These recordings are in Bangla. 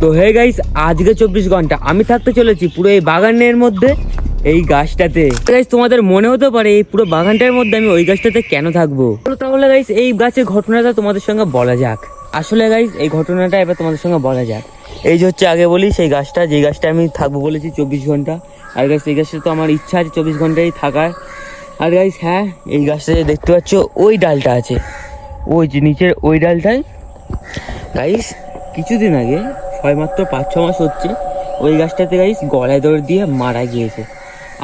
তো হে গাইস, আজকে 24 ঘন্টা আমি থাকতে চলেছি পুরো এই বাগানের মধ্যে, এই গাছটাতে। গাইস তোমাদের মনে হতে পারে এই পুরো বাগানটার মধ্যে আমি ওই গাছটাতে কেন থাকবো। তাহলে গাইস এই গাছের ঘটনাটা তোমাদের সঙ্গে বলা যাক। আসলে গাইস এই ঘটনাটা এবার তোমাদের সঙ্গে বলা যাক। এই যে হচ্ছে আগে বলি সেই গাছটা, যে গাছটা আমি থাকবো বলেছি 24 ঘন্টা। আর গাইস এই গাছটা তো আমার ইচ্ছা আছে 24 ঘন্টাই থাকার। আর গাইস হ্যাঁ, এই গাছটা যে দেখতে পাচ্ছ ওই ডালটা আছে, ওই যে নিচের ওই ডালটায় গাইস কিছুদিন আগে মাত্র 5-6 মাস হচ্ছে ওই গাছটাতে গাইস গলায় দড়ি দিয়ে মারা গিয়েছে।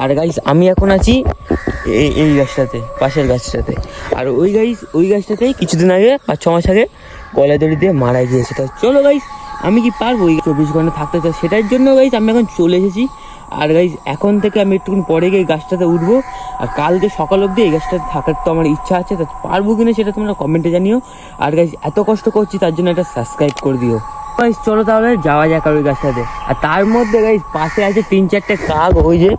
আর গাইস আমি এখন আছি এই গাছটাতে, পাশের গাছটাতে। আর ওই গাছটাতেই কিছুদিন আগে 5-6 মাস আগে গলায় দড়ি দিয়ে মারা গিয়েছে। তো চলো গাইস, আমি কি পারবো এই 24 ঘন্টা থাকতে? তো সেটার জন্য গাইস আমি এখন চলে এসেছি। আর গাইস এখন থেকে আমি একটুক্ষণ পরে গিয়ে গাছটাতে উঠবো। আর কালকে সকাল অবধি এই গাছটাতে থাকার তো আমার ইচ্ছা আছে, তো পারবো কিনা সেটা তোমরা কমেন্টে জানিও। আর গাইস এত কষ্ট করছি তার জন্য একটা সাবস্ক্রাইব করে দিও। গাইস চলো তাহলে যাওয়া যাক আর ওই গাছটাতে। আর তার মধ্যে গাইস পাশে আছে 3-4টে কাক, ওই যে,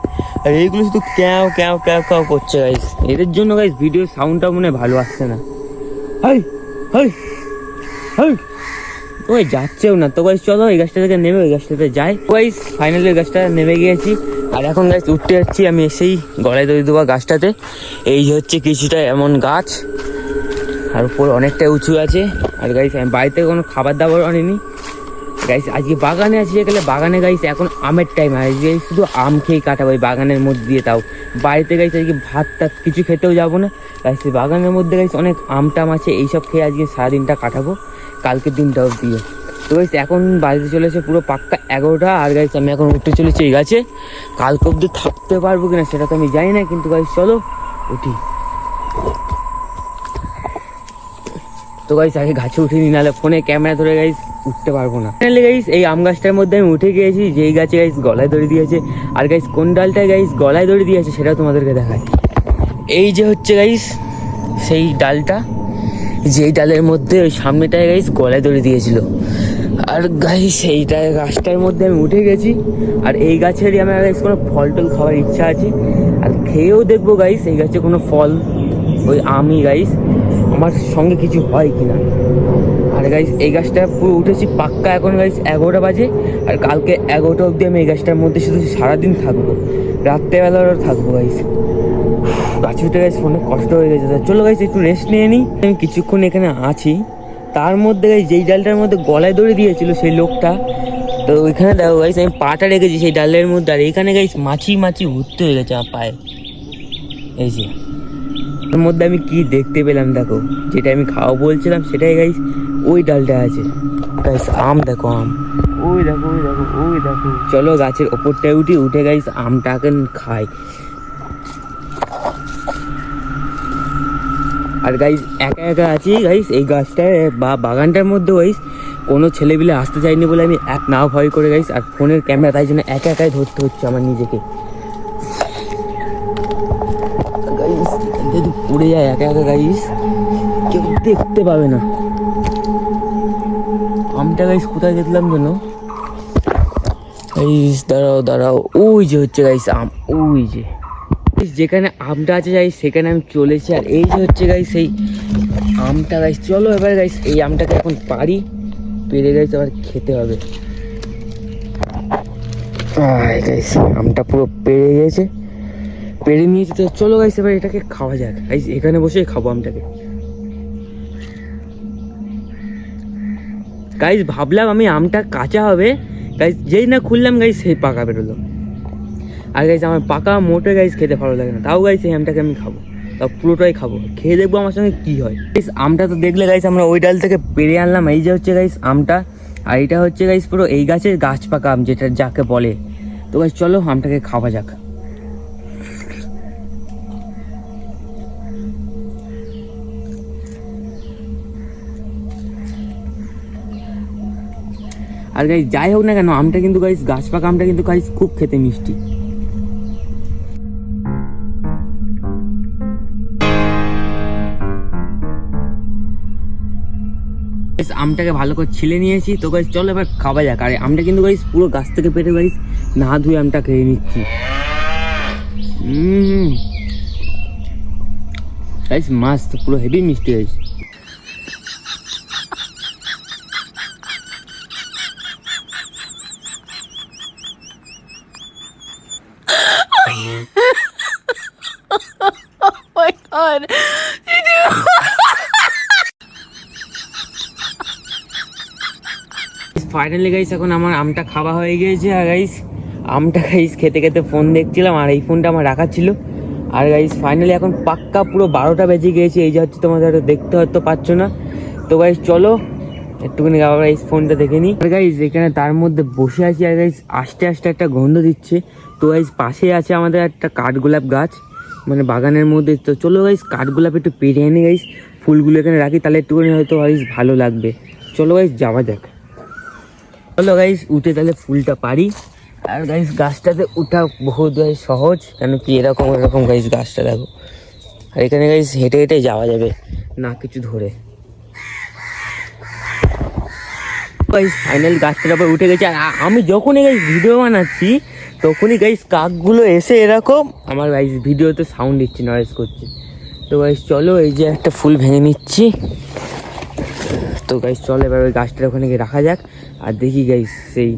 আর এইগুলো শুধু ক্যাও ক্যাও ক্যাও ক্যাও করছে গাইস। এদের জন্য গাইস ভিডিওর সাউন্ডটা মনে হয় ভালো আসছে না। হাই হাই হাই, ওই যাচ্ছেও না। তো গাইস চলো এই গাছটা থেকে নেমে ওই গাছটাতে যাই। গাইস ফাইনালি ওই গাছটা নেমে গিয়েছি। আর এখন গাছ উঠতে যাচ্ছি আমি, এসেই গলায় দড়ি দেওয়া গাছটাতে। এই হচ্ছে কিছুটা এমন গাছ, আর উপর অনেকটা উঁচু আছে। আর গাইস আমি বাড়িতে কোনো খাবার দাবার আনিনি গাইস, আজকে বাগানে আছি। গেলে বাগানে গাইস এখন আমের টাইম, আজকে শুধু আম খেয়ে কাটাবো এই বাগানের মধ্যে দিয়ে। তাও বাড়িতে গাইস আজকে ভাত টাত কিছু খেতেও যাবো না গাইস, বাগানের মধ্যে গাইস অনেক আম টাম আছে, এইসব খেয়ে আজকে সারাদিনটা কাটাবো, কালকের দিনটাও দিয়ে। তো গাইস এখন বাড়িতে চলেছে পুরো পাক্কা 11টা। আর গাইস আমি এখন উঠতে চলেছি এই গাছে। কালকে অব্দি থাকতে পারবো কিনা সেটা তো আমি জানি না, কিন্তু গাইস চলো উঠি। তো গাইস আগে গাছে উঠিনি, নাহলে ফোনে ক্যামেরা ধরে গাইস উঠতে পারবো না। ফাইনালি গাইস এই আম গাছটার মধ্যে আমি উঠে গিয়েছি, যেই গাছে গাইস গলায় দড়ি দিয়েছে। আর গাইস কোন ডালটায় গাইস গলায় দড়ি দিয়েছে সেটা তোমাদেরকে দেখায়। এই যে হচ্ছে গাইস সেই ডালটা, যেই ডালের মধ্যে ওই সামনেটায় গাইস গলায় দড়ি দিয়েছিল। আর গাইস এইটা গাছটার মধ্যে আমি উঠে গেছি। আর এই গাছেরই আমার গাইস কোনো ফল টল খাওয়ার ইচ্ছা আছে, আর খেয়েও দেখবো গাইস এই গাছে কোনো ফল, ওই আমি গাইস আমার সঙ্গে কিছু হয় কিনা। আর গাইস এই গাছটা পুরো উঠেছি পাক্কা এখন গাইস 11টা বাজে। আর কালকে 11টা অবধি আমি এই গাছটার মধ্যে শুধু সারাদিন থাকবো, রাত্রেবেলাও থাকবো গাইস। গাছ উঠে গাইস অনেক কষ্ট হয়ে গেছে। চলো গাইস একটু রেস্ট নিয়ে নিই। আমি কিছুক্ষণ এখানে আছি। তার মধ্যে গাইস যেই ডালটার মধ্যে গলায় দড়ি দিয়েছিল সেই লোকটা, তো ওইখানে দেখো গাইস আমি পাটা রেখেছি সেই ডালের মধ্যে। আর এইখানে গাইস মাছি ভর্তি হয়ে গেছে আমার পায়ে। এই যে ওর মধ্যে আমি কি দেখতে পেলাম দেখো, যেটা আমি খাওয়া বলছিলাম সেটাই গাইস ওই ডালটা আছে। গাইস আম দেখো, আম ওই দেখো ওই দেখো ওই দেখো। চলো গাছের ওপরটায় উঠে গাইস আমটাকে খাই। আর গাইস একা একা আছি গাইস এই গাছটায় বা বাগানটার মধ্যে গাইস, কোনো ছেলেপিলে আসতে চাইনি বলে আমি এক নাও ভয় করে গাইস। আর ফোনের ক্যামেরা তাই জন্য একা একাই ধরতে হচ্ছে আমার নিজেকে। গাইস যদি পড়ে যায় একা একা গাইস, কেউ দেখতে পাবে না। আমটা গাইস কোথায় দেখলাম যেন, গাইস দাঁড়াও, ওই যে হচ্ছে গাইস আম, ওই যে যেখানে আমটা আছে গাইস সেখানে আমি চলেছি। আর এই যে হচ্ছে গাইস সেই আমটা গাইস। চলো এবার গাইস এই আমটাকে এখন পেরে গাইস আবার খেতে হবে। গাইস আমটা পুরো পেরে নিয়েছি। তো চলো গাইস এবার এটাকে খাওয়া যাক গাইস, এখানে বসেই খাবো আমটাকে। গাইস ভাবলাম আমি আমটা কাঁচা হবে গাইস, যেই না খুললাম গাইস সেই পাকা বেরোলো। আর গাইস আমার পাকা মোটে গাইস খেতে ভালো লাগে না, তাও গাইস এই আমটাকে আমি খাবো, তাও পুরোটাই খাবো, খেয়ে দেখবো আমার সঙ্গে কি হয়। গাইস আমটা তো দেখলে গাইস আমরা ওই ডাল থেকে পেরে আনলাম। এই যে হচ্ছে গাইস আমটা, আর এটা হচ্ছে গাইস পুরো এই গাছের গাছ পাকা আম, যেটা যাকে বলে। তো গাইস চলো আমটাকে খাওয়া যাক। আর গাইস যাই হোক না কেন আমটা কিন্তু গাইস গাছ পাকা আমটা কিন্তু গাইস খুব খেতে মিষ্টি। আমটাকে ভালো করে ছিলে নিয়েছি। তো গাইস চলো এবার খাওয়া যাক। আর আমটা কিন্তু গাইস পুরো গাছ থেকে পেটে গাইস না ধুয়ে আমটা খেয়ে নিচ্ছি। গাইস মাস্ত, পুরো হেভি মিষ্টি গাইস। ফাইনালি গাইস এখন আমার আমটা খাওয়া হয়ে গিয়েছে। আর গাইস আমটা গাইস খেতে খেতে ফোন দেখছিলাম, আর এই ফোনটা আমার রাখা ছিল। আর গাইস ফাইনালি এখন পাক্কা পুরো 12টা বেজে গিয়েছে। এই যে হচ্ছে তোমাদের হয়তো দেখতে হয়তো পাচ্ছ না। তো গাইস চলো একটুখানি আবার গাইস ফোনটা দেখে নিই। আর গাইস এখানে তার মধ্যে বসে আছি, আর গাইস আস্তে আস্তে একটা গন্ধ দিচ্ছে। তো গাইস পাশে আছে আমাদের একটা কাঠগোলাপ গাছ, মানে বাগানের মধ্যে। তো চলো গাইস কাঠগোলাপ একটু পেরে এনে গাইস ফুলগুলো এখানে রাখি, তাহলে একটুখানি হয়তো গাইস ভালো লাগবে। চলো গাইস যাওয়া যাক। চলো গাইস উঠে তাহলে ফুলটা পারি। আর গাইস গাছটাতে উঠা বহুত গাইস সহজ, কেন কি এরকম গাইস গাছটা দেখো। আর এখানে গাইস হেঁটে হেঁটে যাওয়া যাবে না কিছু ধরে। গাইস ফাইনাল গাছটার উপর উঠে গেছে। আর আমি যখনই গাইস ভিডিও বানাচ্ছি তখনই গাইস কাকগুলো এসে এরকম আমার গাইস ভিডিওতে সাউন্ড দিচ্ছে, নয়েজ করছে। তো গাইস চলো এই যে একটা ফুল ভেঙে নিচ্ছি। তো গাইস চলো এবার ওই গাছটার ওখানে গিয়ে রাখা যাক। আর দেখি গাইস সেই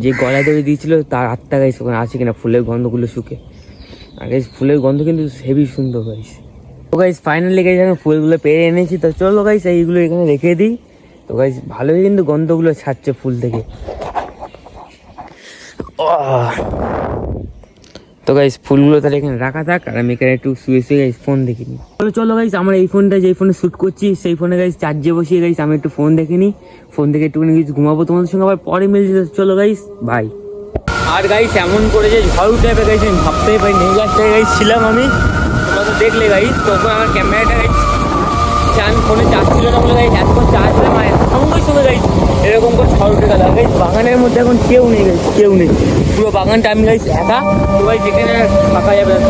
যে গলা ধরে দিয়েছিল তার আত্মা গাইস ওখানে আছে কিনা, ফুলের গন্ধগুলো শুকে। আর গাইস ফুলের গন্ধ কিন্তু হেভি সুন্দর গাইস। তো গাইস ফাইনালি গাইস আমি ফুলগুলো পেরে এনেছি। তো চলো গাইস এইগুলো এখানে রেখে দিই। তো গাইস ভালোই কিন্তু গন্ধগুলো ছাড়ছে ফুল থেকে। তো গাইস ফুলগুলো তাহলে এখানে রাখা থাক, আর আমি এখানে একটু শুয়ে শুয়ে গাইস ফোন দেখে নিই। চলো গাইস আমার এই ফোনটা যেই ফোনে শ্যুট করছি সেই ফোনে গাইস চার্জে বসিয়ে গাইস আমি একটু ফোন দেখে নিই। ফোন দেখে একটুখানি কিছু ঘুমাবো, তোমাদের সঙ্গে আবার পরে মিলছে। চলো গাইস বাই। আর গাইস এমন করে যে ঝড় উঠে যাবে গাইস আমি ভাবতেই পারিনি। এই গাছটায় গাইস ছিলাম আমি, তোমরা তো দেখলে গাইস। তখন আমার ক্যামেরাটা গাইস ফোনে চার্জ ছিল না বলে গাইস এখন চার্জ দিলাম, আর সঙ্গে সঙ্গে গাইস এরকম করে ঝড় উঠে গেল। গাইস বাগানের মধ্যে এখন কেউ নেই গাইস, কেউ নেই, পুরো বাগানটা আমি গাইস একা। তো গাইস এখানে থাকা যাবে না।